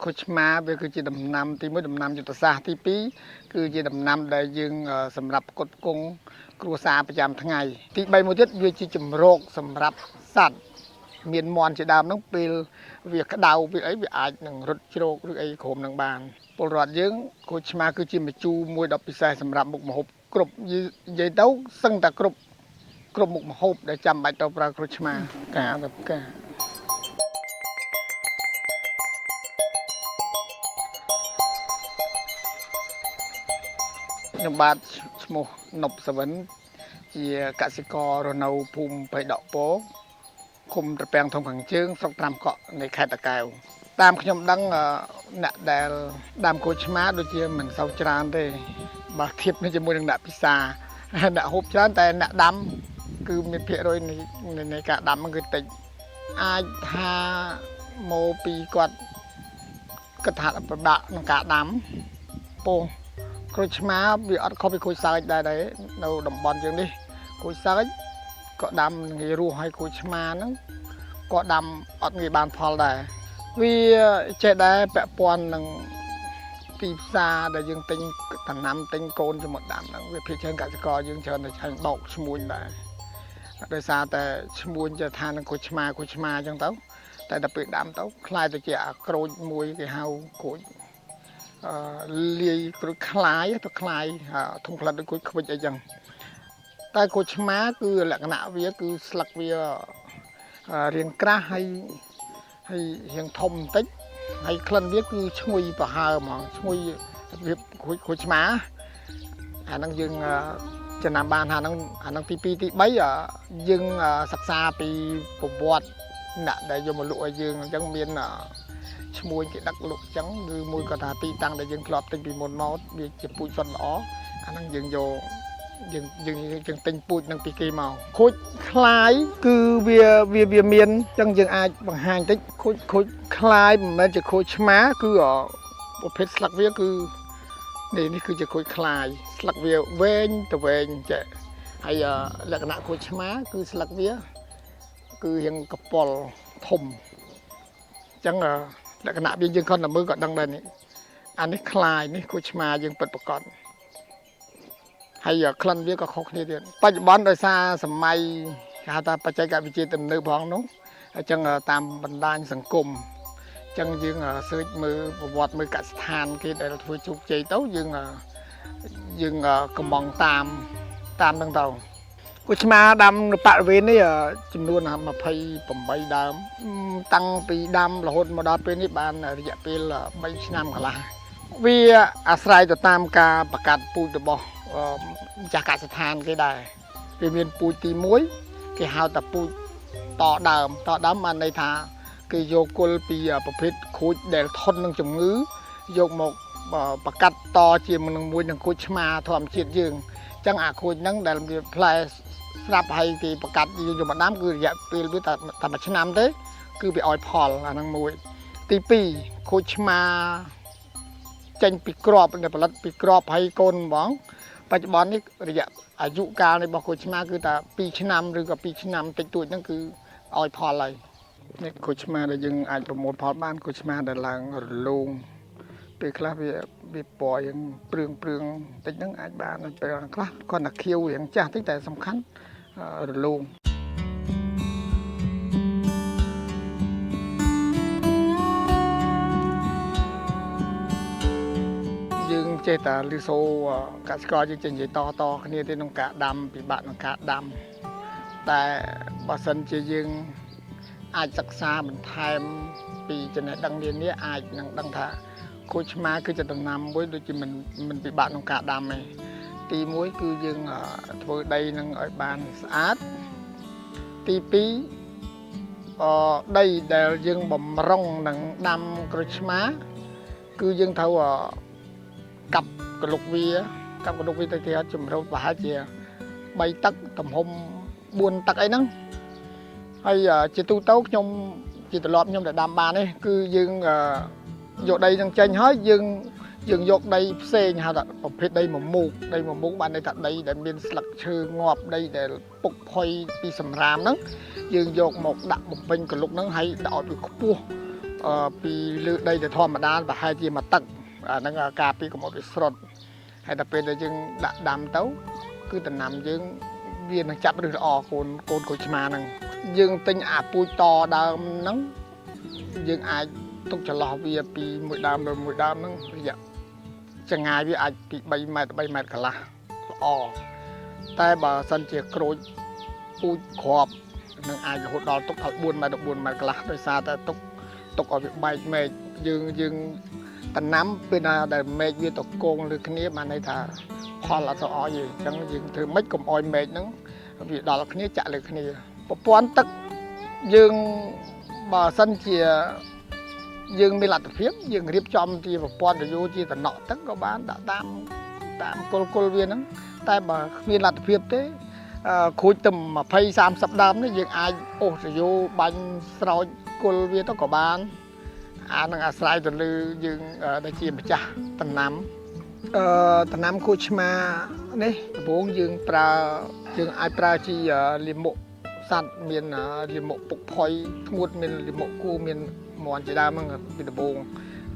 ខូចឆ្មាវាគឺជាដំណាំទី1ដំណាំយុទ្ធសាស្ត្រទី2គឺជាដំណាំដែលយើងសម្រាប់ផ្គត់ផ្គង់គ្រួសារប្រចាំថ្ងៃទី3មួយទៀតវាជាជំរកសម្រាប់សត្វមានមន់ជាដើមហ្នឹងពេលវាក្តៅពេលអីវាអាចនឹងរត់ជ្រោកឬអីក្រុមនឹងបានពលរដ្ឋយើងខូចឆ្មាគឺជាម្ជូរមួយដ៏ពិសេសសម្រាប់មុខម្ហូបគ្រប់និយាយទៅសឹងតែគ្រប់មុខម្ហូបដែលចាំបាច់ទៅប្រើក្រូចឆ្មាការទៅការខ្ញុំបាទឈ្មោះនប់សវិនជាកសិកររស់នៅភូមិបៃដកពោឃុំត្រពាំងធំខាងជើងស្រុកត្រាំកក់នៃខេត្តតាកែវតាមខ្ញុំដឹងអ្នកដែលដាំក្រូចឆ្មាដូចជាមិនសូវច្រើនទេបើធៀបនេះជាមួយនឹងអ្នកពិសាអ្នកហូបច្រើនតែអ្នកដាំគឺមានភាគរយនៃការដាំគឺតិចអាចថាមកពីគាត់គិតថាពិបាកក្នុងការដាំពោះក្រូចឆ្មាវាអត់ខុសពីក្រូចសើចដែរនៅតំបន់យើងនេះក្រូចសើចក៏ដាំងាយរស់ហើយក្រូចឆ្មាហ្នឹងក៏ដាំអត់ងាយបានផលដែរវាចេះដែរពាក់ព័ន្ធនឹងទីផ្សារដែលយើងទិញដំណាំទិញកូនទៅមកដាំហ្នឹងវាភាគច្រើនកសិករយើងច្រើនតែឆាញ់បោកឈ្មួញដែរដោយសារតែឈ្មួញចេះថានឹងក្រូចឆ្មាអញ្ចឹងទៅតែដល់ពេលដាំទៅខ្លាយទៅជាអាក្រូចមួយគេហៅក្រូចលាយក្រូចខ្លាយទៅខ្លាយធំផ្លិតដូចក្រូចខ្វិចអីចឹងតែក្រូចឆ្មាគឺលក្ខណៈវាគឺស្លឹកវារាងក្រាស់ហើយរាងធំបន្តិចហើយក្លិនវាគឺឈ្ងុយប្រហើរហ្មងឈ្ងុយវាក្រូចឆ្មាអាហ្នឹងយើងចំណាំបានអាហ្នឹងទី2ទី3យើងសិក្សាពីប្រវត្តិអ្នកដែលយកមកលក់ឲ្យយើងអញ្ចឹងមានឈ្មោះគេដឹកលក់អញ្ចឹងឬមួយក៏ថាទីតាំងដែលយើងធ្លាប់ទិញពីមុនមកវាជាពូជសុទ្ធល្អអាហ្នឹងយើងយកយើងទិញពូជនឹងពីគេមកខូចខ្លាយគឺវាមានអញ្ចឹងយើងអាចបង្ហាញតិចខូចខ្លាយមិនមែនជាខូចឆ្មាគឺប្រភេទស្លឹកវាគឺនេះគឺជាខូចខ្លាយស្លឹកវាវែងទៅវែងចេះហើយលក្ខណៈខូចឆ្មាគឺស្លឹកវាគឺរាងកប៉ុលធំអញ្ចឹងលក្ខណៈវាយើងគ្រាន់តែមើលក៏ដឹងដែរនេះអានេះខ្លាយនេះខូចឆ្មាយើងពិតប្រាកដហើយក្លិនវាក៏ខុសគ្នាទៀតបច្ចុប្បន្នដោយសារសម័យគេហៅថាបច្ចេកវិទ្យាទំនើបផងនោះអញ្ចឹងតាមបណ្ដាញសង្គមអញ្ចឹងយើងសើចមើលប្រវត្តិមើលកសិដ្ឋានគេដែលធ្វើជោគជ័យទៅយើងកំងតាមហ្នឹងទៅក្រូចឆ្មាដាំនៅបរិវេណនេះចំនួន28ដើមតាំងពីដាំរហូតមកដល់ពេលនេះបានរយៈពេល3ឆ្នាំកន្លះវាអាស្រ័យទៅតាមការបង្កាត់ពូជរបស់ម្ចាស់កសិដ្ឋានគេដែរវាមានពូជទី1គេហៅថាពូជតដើមបានន័យថាគេយកគល់ពីប្រភេទក្រូចដែលធន់នឹងជំងឺយកមកបង្កាត់តជាមួយនឹងក្រូចឆ្មាធម្មជាតិយើងអញ្ចឹងអាក្រូចហ្នឹងដែលវាផ្លែស្រាប់ហើយគេបង្កាត់យើងយកមកដាំគឺរយៈពេលវាតែមួយឆ្នាំទេគឺវាឲ្យផលអាហ្នឹងមួយទី2ក្រូចឆ្មាចេញពីក្របដែលផលិតពីក្របហើយកូនហ្មងបច្ចុប្បន្ននេះរយៈអាយុកាលរបស់ក្រូចឆ្មាគឺថា2ឆ្នាំឬក៏2ឆ្នាំតិចតួចហ្នឹងគឺឲ្យផលហើយនេះក្រូចឆ្មាដែលយើងអាចប្រមូលផលបានក្រូចឆ្មាដែលឡើងរលោងពេលខ្លះវាពណ៌យើងព្រឿងតិចហ្នឹងអាចបានពេលខ្លះគាត់តែខៀវរៀងចាស់តិចតែសំខាន់រលោងយើងចេះតែលឺសូរកសិករយើងចេះនិយាយតគ្នាទៅក្នុងការដាំពិបាកក្នុងការដាំតែបើសិនជាយើងអាចសិក្សាបន្ថែមពីចំណេះដឹងនេះអាចនឹងដឹងថាក្រូចឆ្មាគឺជាដំណាំមួយដូចជាមិនពិបាកក្នុងការដាំទេទី1គឺយើងធ្វើដីនឹងឲ្យបានស្អាតទី2ដីដែលយើងបំរុងនឹងដាំក្រូចឆ្មាគឺយើងត្រូវកាប់កលុកវាទៅគេអត់ជំរៅប្រហែលជា3តឹកទំហំ4តឹកអីហ្នឹងហើយជាទូទៅខ្ញុំជាទម្លាប់ខ្ញុំដែលដាំបាននេះគឺយើងយកដីនឹងចេញហើយយើងយកដីផ្សេងហៅថាប្រភេទដីមមូកបានន័យថាដីដែលមានស្លឹកឈើងាប់ដីដែលពុកផុយពីសម្រាមហ្នឹងយើងយកមកដាក់បំពេញកលុកហ្នឹងហើយដាក់ឲ្យវាខ្ពស់ ពីលើដីទៅធម្មតាប្រហែលជាមួយទឹកអាហ្នឹងការពីកម្ពុជាស្រុតហើយដល់ពេលដែលយើងដាក់ដាំទៅគឺដំណាំយើងវានឹងចាប់ឫសល្អកូនក្រូចឆ្មាហ្នឹងយើងទិញអាពូជតដើមហ្នឹងយើងអាចទុកចន្លោះវាពីមួយដើមទៅមួយដើមហ្នឹងរយៈចម្ងាយវាអាចពី3ម៉ែត្រ3ម៉ែត្រកន្លះល្អតែបើសិនជាក្រូចពូជគ្រាប់នឹងអាចរហូតដល់ទុកដល់4ម៉ែត្រ4ម៉ែត្រកន្លះដោយសារតែទុកឲ្យវាបែកមែកយើងដំណាំពេលណាដែលមែកវាទៅគងលើគ្នាបានន័យថាផលអត់ទៅអស់ទេអញ្ចឹងយើងធ្វើម៉េចកុំឲ្យមែកហ្នឹងវាដល់គ្នាចាក់លើគ្នាប្រព័ន្ធទឹកយើងបើសិនជាយើងមានលទ្ធភាពយើងរៀបចំជាប្រព័ន្ធរយោជាតំណក់ទឹកក៏បានដាក់តាមគល់វាហ្នឹងតែបើគ្មានលទ្ធភាពទេគ្រួចទៅ20 30ដើមនេះយើងអាចអូសរយោបាញ់ស្រោចគល់វាទៅក៏បានអានឹងអាស្រ័យទៅលើយើងដែលជាម្ចាស់ដំណាំគូឆ្មានេះដំបូងយើងអាចប្រើជាលាមកសัตว์មានលាមកពុកផុយធ្ងួតមានលាមកគូមានមន់ជាដើមហ្នឹងពីដំបូង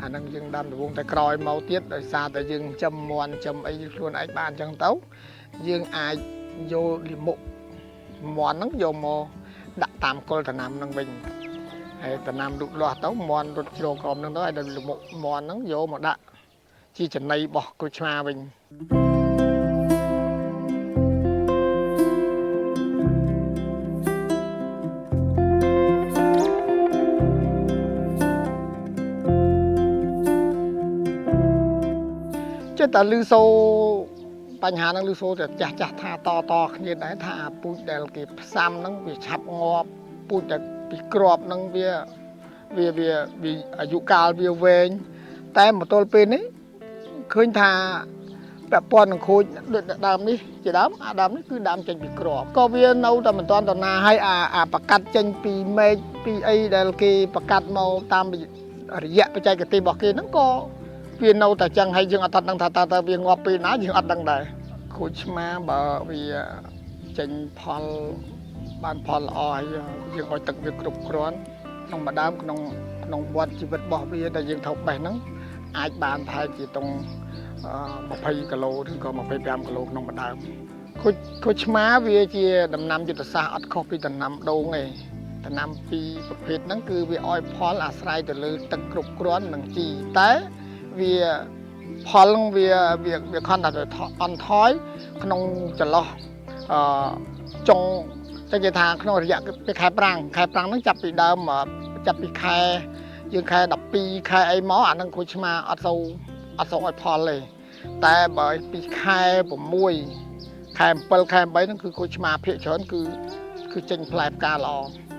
អាហ្នឹងយើងដាំដំបូងតែក្រោយមកទៀតដោយសារតែយើងចំមន់ចំអីខ្លួនឯងបានអញ្ចឹងទៅយើងអាចយកលាមកមន់ហ្នឹងយកមកដាក់តាមគល់ដំណាំហ្នឹងវិញហើយដំណាំលូតលាស់ទៅមន់រត់ជ្រោក្រោមហ្នឹងទៅហើយដល់លាមកមន់ហ្នឹងយកមកដាក់ជាចំណីរបស់ក្រូចឆ្មាវិញចិត្តតែលឺសូបញ្ហាហ្នឹងលឺសូតែចាស់ថាតគ្នាដែរថាពូជដែលគេផ្សាំហ្នឹងវាឆាប់ងាប់ពូជតែពីក្របហ្នឹងវាអាយុកាលវាវែងតែមកទល់ពេលនេះឃើញថាពាក់ព័ន្ធនឹងខូចដូចដើមនេះជាដើមអាដើមនេះគឺដើមចេញពីក្របក៏វានៅតែមិនទាន់តណាឲ្យអាប្រកាត់ចេញពីមែកពីអីដែលគេប្រកាត់មកតាមរយៈបច្ចេកទេសរបស់គេហ្នឹងក៏វានៅតែចឹងហើយយើងអត់ដឹងថាតើវាងាប់ពេលណាយើងអត់ដឹងដែរខូចឆ្មាបើវាចេញផលបានផលល្អហើយយើងឲ្យទឹកវាគ្រប់គ្រាន់ក្នុងមួយដើមក្នុងវដ្តជីវិតរបស់វាដែលយើងថោកបេះហ្នឹងអាចបានប្រហែលជាតុង20គីឡូឬក៏25គីឡូក្នុងមួយដើមខូចឆ្មាវាជាដំណាំយុទ្ធសាស្ត្រអត់ខុសពីដំណាំដូងទេដំណាំពីរប្រភេទហ្នឹងគឺវាឲ្យផលអាស្រ័យទៅលើទឹកគ្រប់គ្រាន់និងជីតែវាផលវាខណ្ឌតែអន់ថយក្នុងចន្លោះចុងតែគេថាក្នុងរយៈពេលខែប្រាំងហ្នឹងចាប់ពីដើមចាប់ពីខែយើងខែ12ខែអីមកអានឹងខូចឆ្មាអត់សូវឲ្យផលទេតែបើពីខែ6ខែ7ខែ8ហ្នឹងគឺខូចឆ្មាភាគច្រើនគឺចេញផ្លែផ្កាល្អ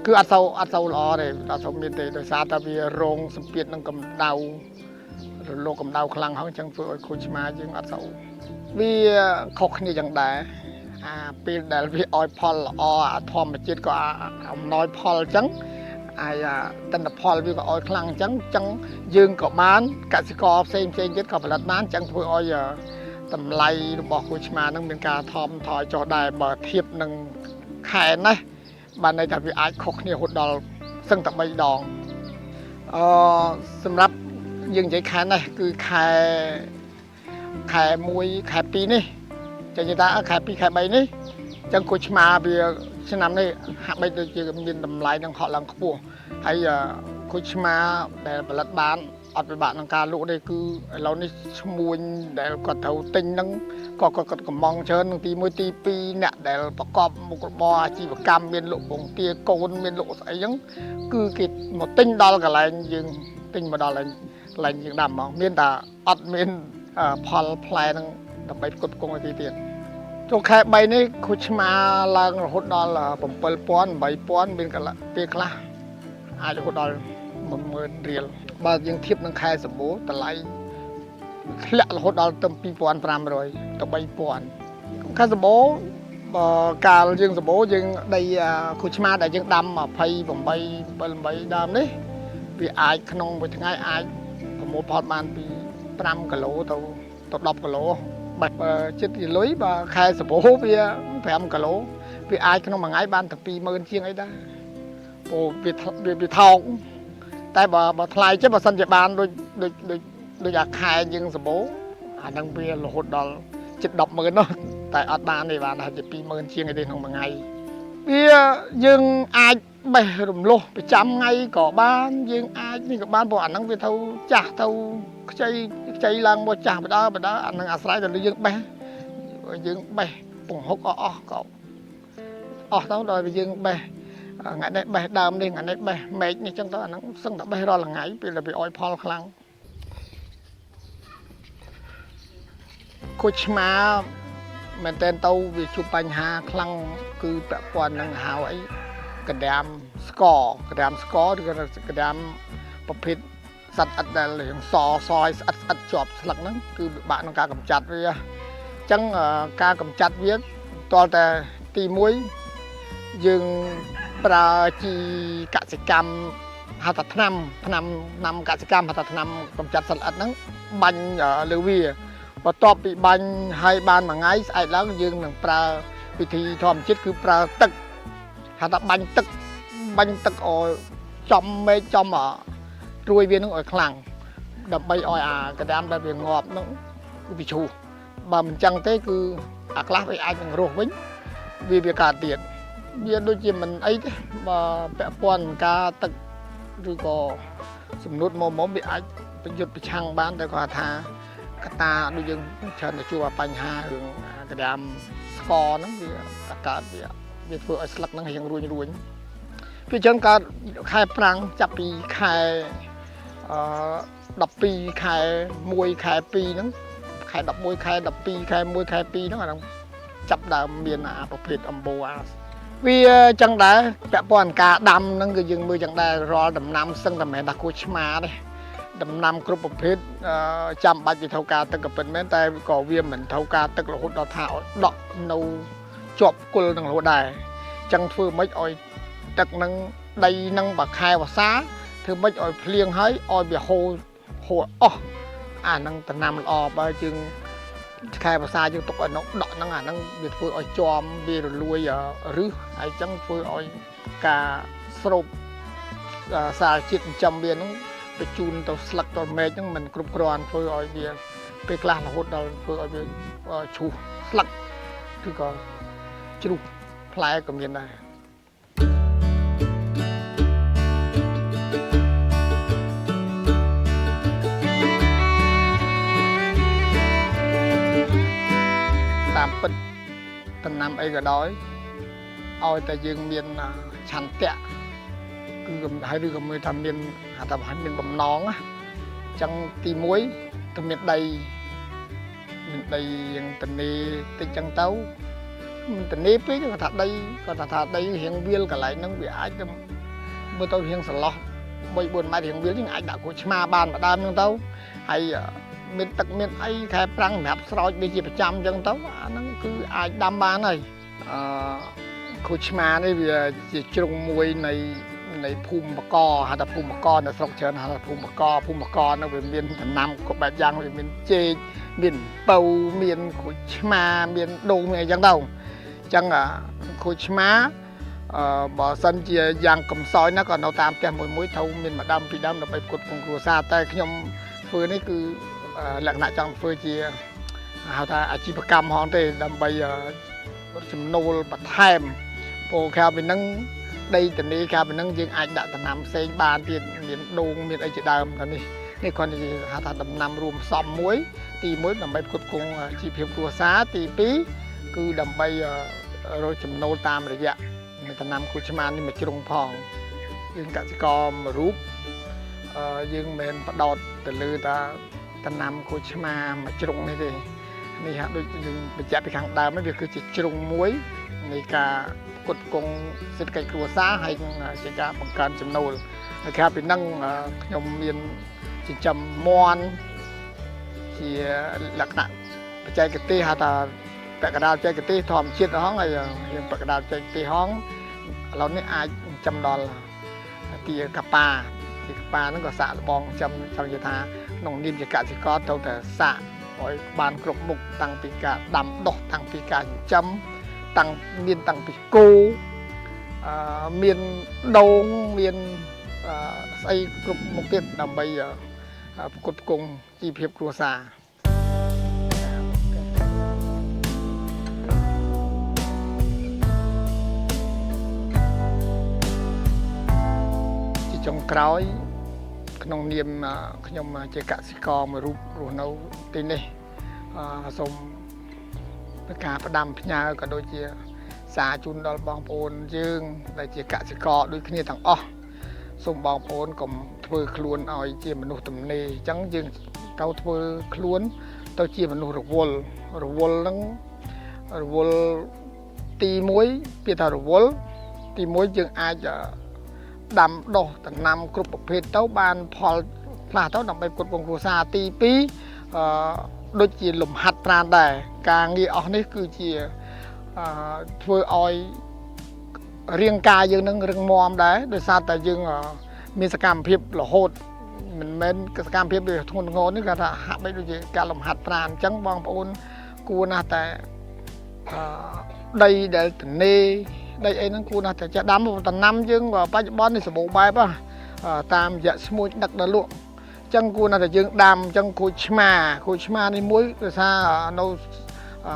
គឺអត់សូវល្អទេអត់សូវមានទេដោយសារតែវារងសម្ពាធនឹងកម្ដៅរលកកម្ដៅខ្លាំងហើយអញ្ចឹងធ្វើឲ្យខូចឆ្មាយើងអត់សូវវាខុសគ្នាយ៉ាងដែរអាពេលដែលវាឲ្យផលល្អអាធម្មជាតិក៏អំណោយផលអញ្ចឹងអាទិន្នផលវាក៏ឲ្យខ្លាំងអញ្ចឹងយើងក៏បានកសិករផ្សេងទៀតក៏ផលិតបានអញ្ចឹងធ្វើឲ្យតម្លៃរបស់គូឆ្មាហ្នឹងមានការថមថយចុះដែរបើធៀបនឹងខែនេះបានន័យថាវាអាចខុសគ្នារហូតដល់សឹងតែ3ដងសម្រាប់យើងនិយាយខែនេះគឺខែ1ខែ2នេះចឹងនិយាយថាខែ2ខែ3នេះអញ្ចឹងគូឆ្មាវាឆ្នាំនេះហាក់បីដូចជាមានតម្លៃនឹងហក់ឡើងខ្ពស់ហើយគូឆ្មាដែលផលិតបានអត់ពិបាកក្នុងការលក់ទេគឺឥឡូវនេះឈ្មួញដែលគាត់ត្រូវទិញហ្នឹងក៏គាត់កំងច្រើននឹងទី1ទី2អ្នកដែលប្រកបមុខរបរអាជីវកម្មមានលក់ពងទាកូនមានលក់ស្អីហ្នឹងគឺគេមកទិញដល់កន្លែងយើងទិញមកដល់កន្លែងយើងដាំមកមានតែអត់មានផលផ្លែហ្នឹងដើម្បីផ្គត់ផ្គង់ឲ្យគេទៀតចូលខែ3នេះខូចឆ្មាឡើងរហូតដល់7000 8000មានកន្លះពេលខ្លះអាចរហូតដល់10000រៀលបើយើងធៀបនឹងខែសម្បូរតម្លៃធ្លាក់រហូតដល់ទៅ2500ទៅ3000ខែសម្បូរបើកាលយើងសម្បូរយើងដីខូចឆ្មាដែលយើងដាំ28 78ដើមនេះវាអាចក្នុងមួយថ្ងៃអាចប្រមូលផលបានពី5គីឡូទៅ10គីឡូបាច់ចិត្តជាលុយបើខែសម្បូរវា5គីឡូវាអាចក្នុងមួយថ្ងៃបានទៅ20000ជាងអីដែរព្រោះវាថោក តែបើថ្លៃចេះបើសិនជាបានដូចអាខែយើងសម្បូរអានឹងវារហូតដល់ជិត 100000 នោះតែអត់បានទេបានតែ20000ជាងឯទេក្នុងមួយថ្ងៃវាយើងអាចបេះរំលោះប្រចាំថ្ងៃក៏បានយើងអាចនេះក៏បានព្រោះអាហ្នឹងវាទៅចាស់ទៅខ្ចីឡើងមកចាស់បដើអាហ្នឹងអាស្រ័យទៅលើយើងបេះពង្ហុកអស់ក៏អស់ទៅដល់យើងបេះថ្ងៃនេះបេះដើមនេះថ្ងៃនេះបេះមែកនេះចឹងទៅអាហ្នឹងសឹងតែបេះរាល់ថ្ងៃពេលតែវាអោយផលខ្លាំងគូឆ្មាមែនតើទៅវាជួបបញ្ហាខ្លាំងគឺពាក់ព័ន្ធនឹងហៅអីកណ្ដាមស្កឬក៏កណ្ដាមប្រភេទសត្វអិតដែលរៀងសឲ្យស្អិតជាប់ស្លឹកហ្នឹងគឺពិបាកក្នុងការកម្ចាត់វាអញ្ចឹងការកម្ចាត់វាតលតែទី1យើងប្រើជីកសិកម្មហៅថាថ្នាំកសិកម្មហៅថាថ្នាំកម្ចាត់សត្វល្អិតហ្នឹងបាញ់លើវាបន្ទាប់ពីបាញ់ហើយបានមួយថ្ងៃស្អែកឡើងយើងនឹងប្រើវិធីធម្មជាតិគឺប្រើទឹកហៅថាបាញ់ទឹកឲ្យចំមេឃចំត្រួយវានឹងឲ្យខ្លាំងដើម្បីឲ្យអាកណ្ដាមដែលវាងាប់ហ្នឹងគឺវាឈូសបើមិនចឹងទេគឺអាខ្លះវាអាចនឹងរស់វិញវាកើតទៀតវាដូចជាមិនអីទេបើពាក់ព័ន្ធការទឹកឬក៏សំណួតមុំវាអាចប្រយុទ្ធប្រឆាំងបានតែគាត់ថាកតាដូចយើងច្រើនតែជួបបញ្ហារឿងកណ្ដាមស្កហ្នឹងវាកើតវាធ្វើឲ្យស្លឹកហ្នឹងរៀងរួញវាចឹងកើតខែប្រាំងចាប់ពីខែ12ខែ1ខែ2ហ្នឹងខែ11ខែ12ខែ1ខែ2ហ្នឹងអាហ្នឹងចាប់ដើមមានអាប្រភេទអំបូរវាចឹងដែរពាក់ព័ន្ធការដាំហ្នឹងគឺយើងមើលចឹងដែររាល់ដំណាំសឹងតែមិនមែនថាគួរឆ្មាទេដំណាំគ្រប់ប្រភេទចាំបាច់វាត្រូវការទឹកក៏ពិតមែនតែក៏វាមិនត្រូវការទឹករហូតដល់ថាឲ្យដក់នៅជាប់គល់នឹងរហូតដែរអញ្ចឹងធ្វើម៉េចឲ្យទឹកនឹងដីនឹងបើខែវស្សាធ្វើម៉េចឲ្យភ្លៀងហើយឲ្យវាហូរអស់អានឹងដំណាំល្អបើយើងខែវស្សាយើងទុកឲ្យដក់ហ្នឹងអាហ្នឹងវាធ្វើឲ្យជាប់វារលួយរឹសហើយអញ្ចឹងធ្វើឲ្យការស្រូបសារជាតិចិញ្ចឹមវាហ្នឹងបញ្ជូនទៅស្លឹកទៅមែកហ្នឹងមិនគ្រប់គ្រាន់ធ្វើឲ្យវាពេលខ្លះរហូតដល់ធ្វើឲ្យវាឈូសស្លឹកឬក៏ជ្រុះផ្លែក៏មានដែរតាមពិតដំណាំអីក៏ដោយឲ្យតែយើងមានឆន្ទៈគឺហើយឬក៏មើលថាមានហៅថាមានបំណងណាអញ្ចឹងទី1ទៅមានដីយ៉ាងតនេតិចអញ្ចឹងទៅតនេពេកគាត់ថាដីរៀងវាលកន្លែងហ្នឹងវាអាចទៅមើលទៅរៀងសឡោះ 3-4 ម៉ែត្ររៀងវាលយើងអាចដាក់គួរឆ្មាបានម្ដងហ្នឹងទៅហើយមានទឹកមានអីខែប្រាំងសម្រាប់ស្រោចដូចជាប្រចាំអញ្ចឹងទៅអាហ្នឹងគឺអាចដាំបានហើយគួរឆ្មានេះវាជាជ្រុងមួយនៃភូមិបកហៅថាភូមិបកនៅស្រុកច្រើនហៅថាភូមិបកនោះវាមានដំណាំគ្រប់បែបយ៉ាងវាមានចេកមានពៅមានគួរឆ្មាមានដូងមានអីចឹងទៅអញ្ចឹងគួរឆ្មាបើសិនជាយ៉ាងកំសោយណាក៏នៅតាមផ្ទះមួយត្រូវមានម្ដងពីរដើមដើម្បីផ្គត់ផ្គង់គ្រួសារតែខ្ញុំធ្វើនេះគឺលក្ខណៈចង់ធ្វើជាហៅថាអាជីវកម្មហងទេដើម្បីចំណូលបន្ថែមពោលក្រៅពីហ្នឹងដីតនីក្រៅពីហ្នឹងយើងអាចដាក់ដំណាំផ្សេងបានទៀតមានដូងមានអីជាដើមតែនេះគ្រាន់តែហៅថាដំណាំរួមផ្សំមួយទី1ដើម្បីផ្គត់ផ្គង់ជីវភាពគ្រួសារទី2គឺដើម្បីរកចំណូលតាមរយៈដំណាំគូឆ្មានេះមួយជ្រុងផងយើងកសិករមួយរូបយើងមិនមែនបដោតទៅលើថាដំណាំគូឆ្មាមួយជ្រុងនេះទេនេះហាក់ដូចយើងបញ្ជាក់ពីខាងដើមនេះវាគឺជាជ្រុងមួយនៃការផ្គត់ផ្គង់សេដ្ឋកិច្ចគ្រួសារហើយជាការបង្កើនចំណូលហើយក្រៅពីហ្នឹងខ្ញុំមានចិញ្ចឹមមាន់ជាលក្ខណៈបច្ចេកទេសហៅថាពាក់កណ្ដាលបច្ចេកទេសធម្មជាតិហងហើយយើងពាក់កណ្ដាលបច្ចេកទេហងឥឡូវនេះអាចចិញ្ចឹមដល់ទាកាប៉ាហ្នឹងក៏សាកល្បងចិញ្ចឹមចង់និយាយថាក្នុងនាមជាកសិករត្រូវតែសាកឲ្យបានគ្រប់មុខតាំងពីការដាំដុះតាំងពីការចិញ្ចឹមតាំងពីគោមានដូងមាន ស្អីគ្រប់មុខទៀតដើម្បីផ្គត់ផ្គង់ជីវភាពគ្រួសារជាចុងក្រោយក្នុងនាមខ្ញុំជាកសិករមួយរូបរស់នៅទីនេះសូមការផ្ដាំផ្ញើក៏ដូចជាសារជូនដល់បងប្អូនយើងដែលជាកសិករដូចគ្នាទាំងអស់សូមបងប្អូនកុំធ្វើខ្លួនឲ្យជាមនុស្សទំនេរអញ្ចឹងយើងត្រូវធ្វើខ្លួនទៅជាមនុស្សរវល់ហ្នឹងរវល់ទី1ពាក្យថារវល់ទី1យើងអាចដាំដុះដំណាំគ្រប់ប្រភេទទៅបានផលខ្លះទៅដើម្បីផ្គត់ផ្គង់គ្រួសារទី2ដូចជាលំហាត់ប្រាណដែរការងារអស់នេះគឺជាធ្វើឲ្យរាងកាយយើងនឹងរឹងមាំដែរដោយសារតែយើងមានសកម្មភាពរហូតមិនមែនសកម្មភាពដូចធ្ងន់ធ្ងរនេះគាត់ថាហាក់បីដូចជាការលំហាត់ប្រាណអញ្ចឹងបងប្អូនគួរណាស់តែដីដែលទនេដីអីហ្នឹងគួរណាស់តែចាស់ដាំដំណាំយើងបច្ចុប្បន្ននេះសម្បូរបែបតាមរយៈឈ្មោះដឹកដល់លក់អញ្ចឹងគួរណាស់តែយើងដាំអញ្ចឹងគួចឆ្មានេះមួយដោយសារនៅ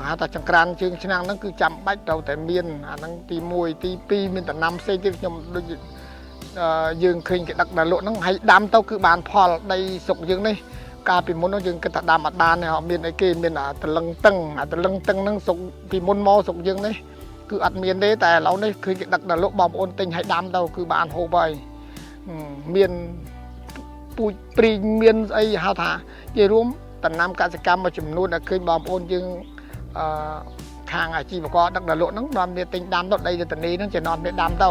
ហៅថាចង្ក្រានជើងឆ្នាំងហ្នឹងគឺចាំបាច់ត្រូវតែមានអាហ្នឹងទី1ទី2មានដំណាំផ្សេងទៀតខ្ញុំដូចយើងឃើញគេដឹកដល់លក់ហ្នឹងហើយដាំទៅគឺបានផលដីស្រុកយើងនេះកាលពីមុនយើងគិតថាដាំអត់បានទេមានអីគេមានតលឹងតឹងហ្នឹងស្រុកពីមុនមកស្រុកយើងនេះគឺអត់មានទេតែឥឡូវនេះឃើញគេដឹកដល់លក់បងប្អូនទិញឲ្យដាំទៅគឺបានហូបហើយមានពូជព្រីងមានស្អីហៅថាជារួមដំណាំកសិកម្មមួយចំនួនដែលឃើញបងប្អូនយើងខាងអាជីវករដឹកដល់លក់ហ្នឹងនាំគ្នាទិញដាំទៅដីទៅតនីហ្នឹងជានាំគ្នាដាំទៅ